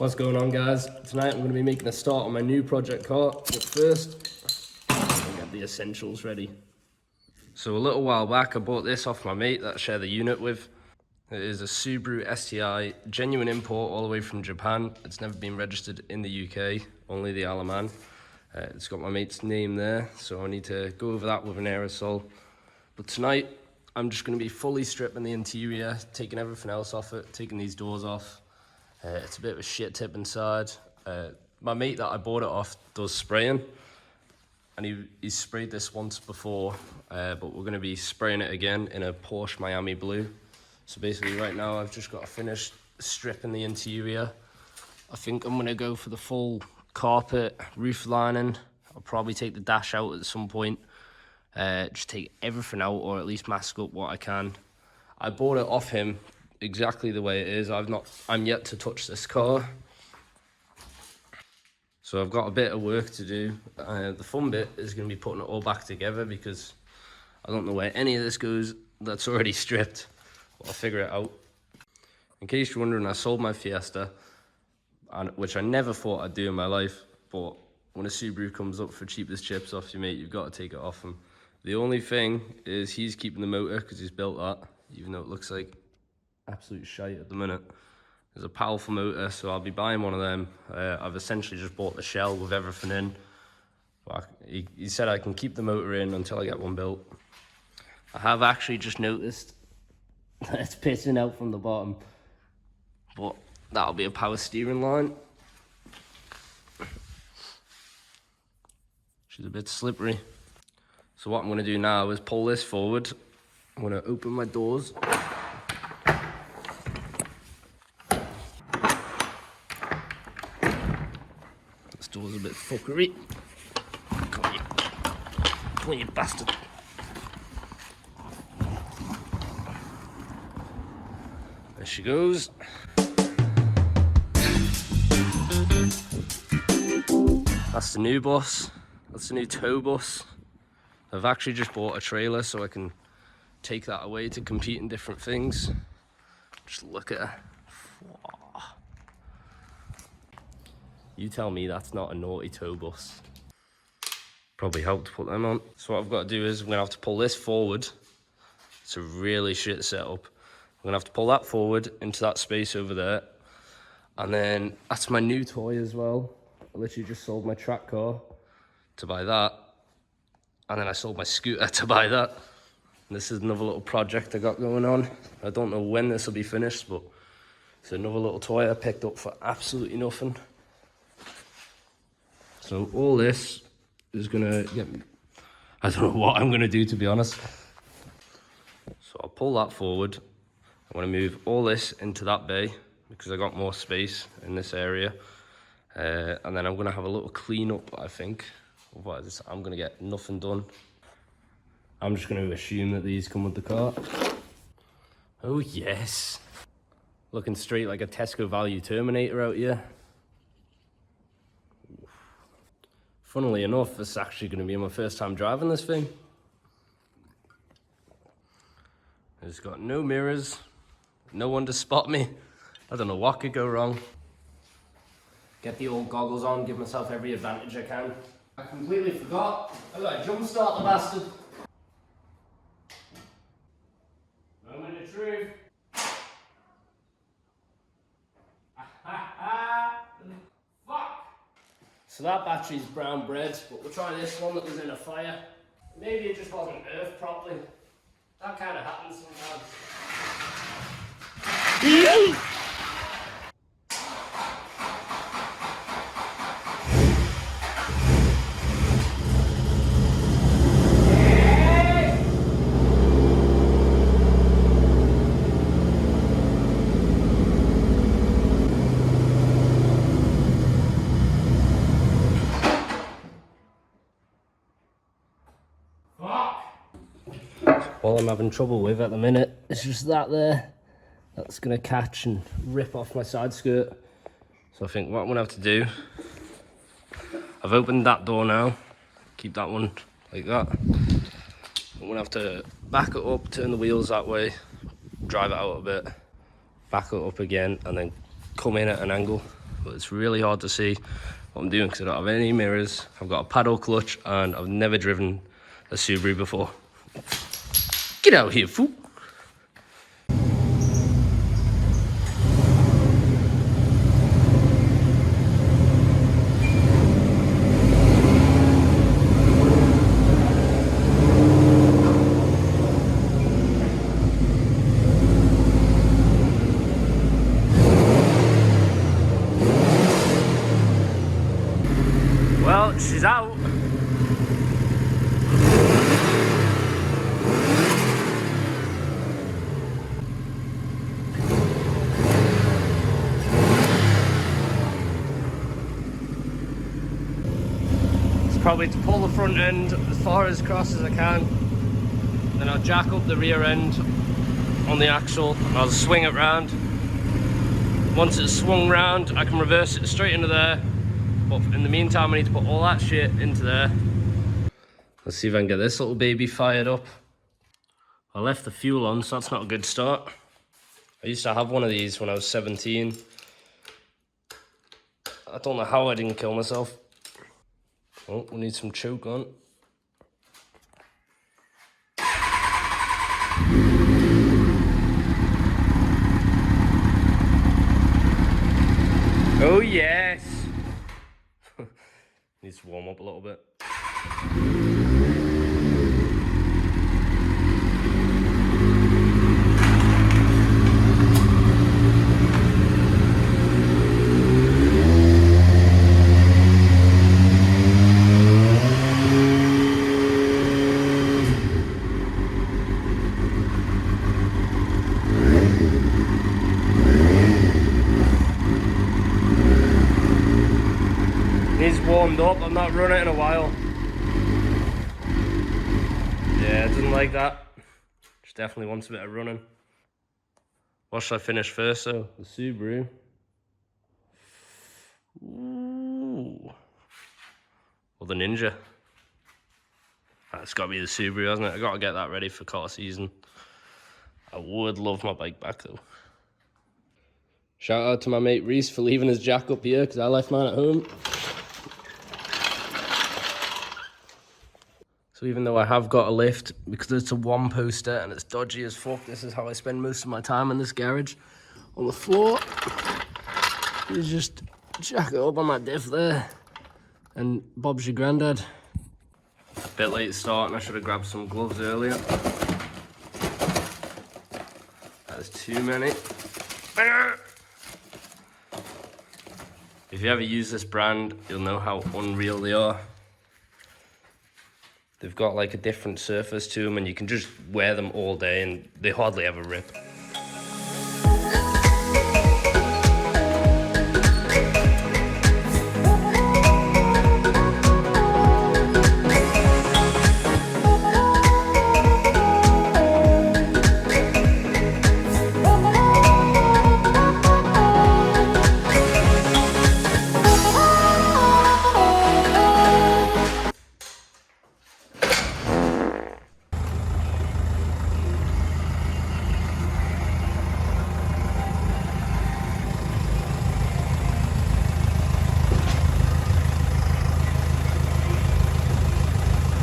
What's going on, guys? Tonight I'm going to be making a start on my new project car, but first I'll get the essentials ready. So a little while back I bought this off my mate that I share the unit with. It is a Subaru STI, genuine import all the way from Japan. It's never been registered in the UK, only the Isle of Man. It's got my mate's name there, so I need to go over that with an aerosol. But tonight I'm just going to be fully stripping the interior, taking everything else off it, taking these doors off. It's a bit of a shit tip inside. My mate that I bought it off does spraying, and he's sprayed this once before, but we're going to be spraying it again in a Porsche Miami blue. So basically right now I've just got to finish stripping the interior. I think I'm going to go for the full carpet, roof lining. I'll probably take the dash out at some point. Just take everything out, or at least mask up what I can. I bought it off him exactly the way it is. I'm yet to touch this car, so I've got a bit of work to do. The fun bit is going to be putting it all back together, because I don't know where any of this goes that's already stripped, but I'll figure it out. In case you're wondering, I sold my Fiesta, which I never thought I'd do in my life, but when a Subaru comes up for cheapest chips off your mate, you've got to take it off him. The only thing is he's keeping the motor because he's built that, even though it looks like absolute shite at the minute. There's a powerful motor, so I'll be buying one of them. I've essentially just bought the shell with everything in. But he said I can keep the motor in until I get one built. I have actually just noticed that it's pissing out from the bottom, but that'll be a power steering line. She's a bit slippery. So what I'm going to do now is pull this forward. I'm going to open my doors. This door's a bit fuckery. Come on, you bastard. There she goes. That's the new bus. That's the new tow bus. I've actually just bought a trailer so I can take that away to compete in different things. Just look at her. You tell me that's not a naughty tow bus. Probably helped to put them on. So what I've got to do is I'm going to have to pull this forward. It's a really shit setup. I'm going to have to pull that forward into that space over there. And then that's my new toy as well. I literally just sold my track car to buy that. And then I sold my scooter to buy that. And this is another little project I got going on. I don't know when this will be finished, but it's another little toy I picked up for absolutely nothing. So all this is gonna get me, I don't know what I'm gonna do, to be honest. So I'll pull that forward. I'm gonna move all this into that bay because I got more space in this area. And then I'm gonna have a little clean up, I think. Otherwise, I'm gonna get nothing done. I'm just gonna assume that these come with the car. Oh yes. Looking straight like a Tesco Value Terminator out here. Funnily enough, this is actually gonna be my first time driving this thing. It's got no mirrors, no one to spot me. I don't know what could go wrong. Get the old goggles on, give myself every advantage I can. I completely forgot. I gotta jumpstart the bastard. Moment of truth. Fuck! So that battery's brown bread, but we'll try this one that was in a fire. Maybe it just wasn't earthed properly. That kind of happens sometimes. All I'm having trouble with at the minute is just that there. That's gonna catch and rip off my side skirt. So I think what I'm gonna have to do, I've opened that door now, keep that one like that. I'm gonna have to back it up, turn the wheels that way, drive it out a bit, back it up again, and then come in at an angle. but it's really hard to see what I'm doing because I don't have any mirrors. I've got a paddle clutch and I've never driven a Subaru before. Get out here, fool. Well, she's out. It's probably to pull the front end as far as across as I can. Then I'll jack up the rear end on the axle and I'll swing it round. Once it's swung round, I can reverse it straight into there. But in the meantime, I need to put all that shit into there. Let's see if I can get this little baby fired up. I left the fuel on, so that's not a good start. I used to have one of these when I was 17. I don't know how I didn't kill myself. Oh, we need some choke on. Oh yes! Needs to warm up a little bit. He's warmed up, I'm not running it in a while. Yeah, it doesn't like that. Just definitely wants a bit of running. What should I finish first though? The Subaru. Ooh. Or the Ninja. It's got to be the Subaru, hasn't it? I got to get that ready for car season. I would love my bike back though. Shout out to my mate Reese for leaving his jack up here because I left mine at home. So even though I have got a lift, because it's a one poster and it's dodgy as fuck, this is how I spend most of my time in this garage. On the floor, you just jack it up on that diff there. And Bob's your granddad. A bit late starting, I should have grabbed some gloves earlier. That's too many. If you ever use this brand, you'll know how unreal they are. They've got like a different surface to them and you can just wear them all day and they hardly ever rip.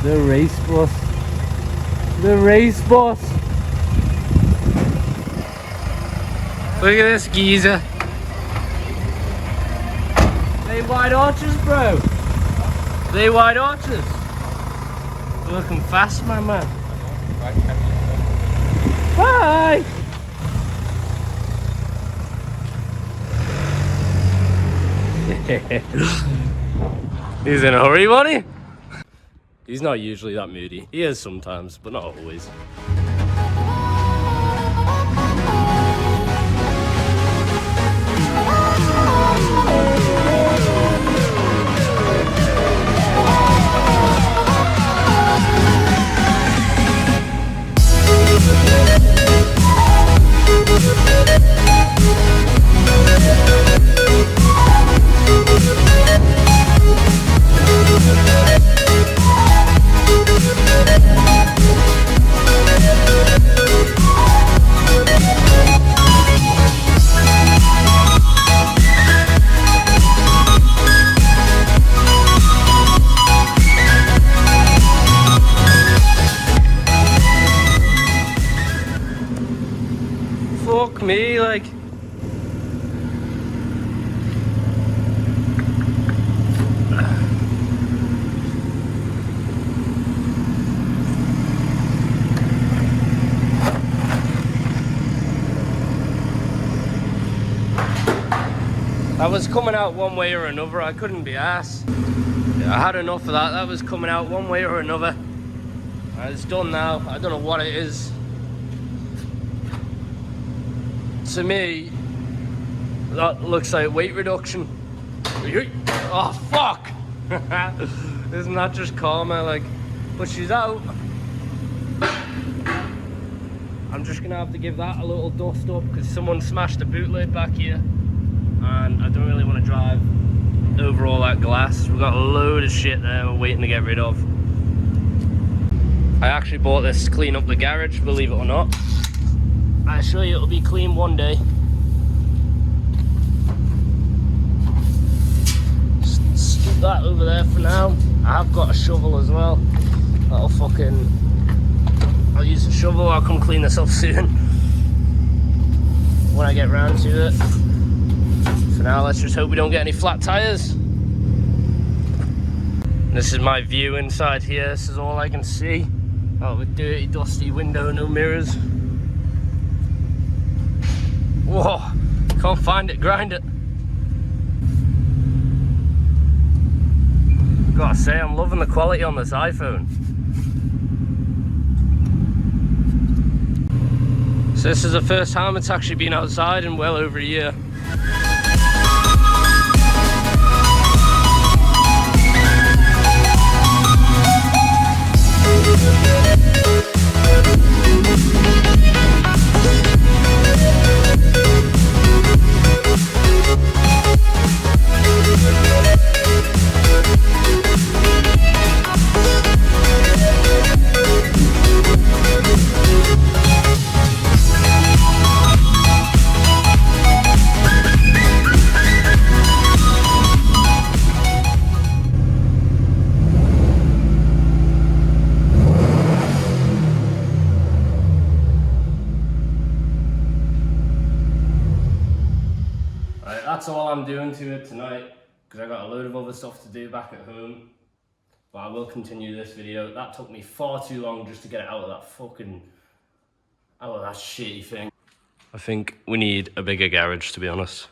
The race boss. The race boss. Look at this geezer. They wide arches, bro. They wide arches. You're looking fast, my man. Bye. He's in a hurry, wasn't he? He's not usually that moody. He is sometimes, but not always. fuck me, like. That was coming out one way or another. I couldn't be arsed. Yeah, I had enough of that. That was coming out one way or another. And it's done now. I don't know what it is. To me, that looks like weight reduction. Oh, fuck! Isn't that just karma? Like, but she's out. I'm just gonna have to give that a little dust up because someone smashed the boot lid back here. And I don't really want to drive over all that glass. We've got a load of shit there we're waiting to get rid of. I actually bought this to clean up the garage, believe it or not. I assure you it'll be clean one day. Stick that over there for now. I have got a shovel as well. I'll use the shovel. I'll come clean this up soon when I get round to it. For now, let's just hope we don't get any flat tires. This is my view inside here. This is all I can see. Oh, a dirty, dusty window, no mirrors. Whoa, can't find it, grind it. Gotta say, I'm loving the quality on this iPhone. So this is the first time it's actually been outside in well over a year. That's all I'm doing to it tonight because I got a load of other stuff to do back at home. But I will continue this video. That took me far too long just to get it out of that shitty thing. I think we need a bigger garage, to be honest.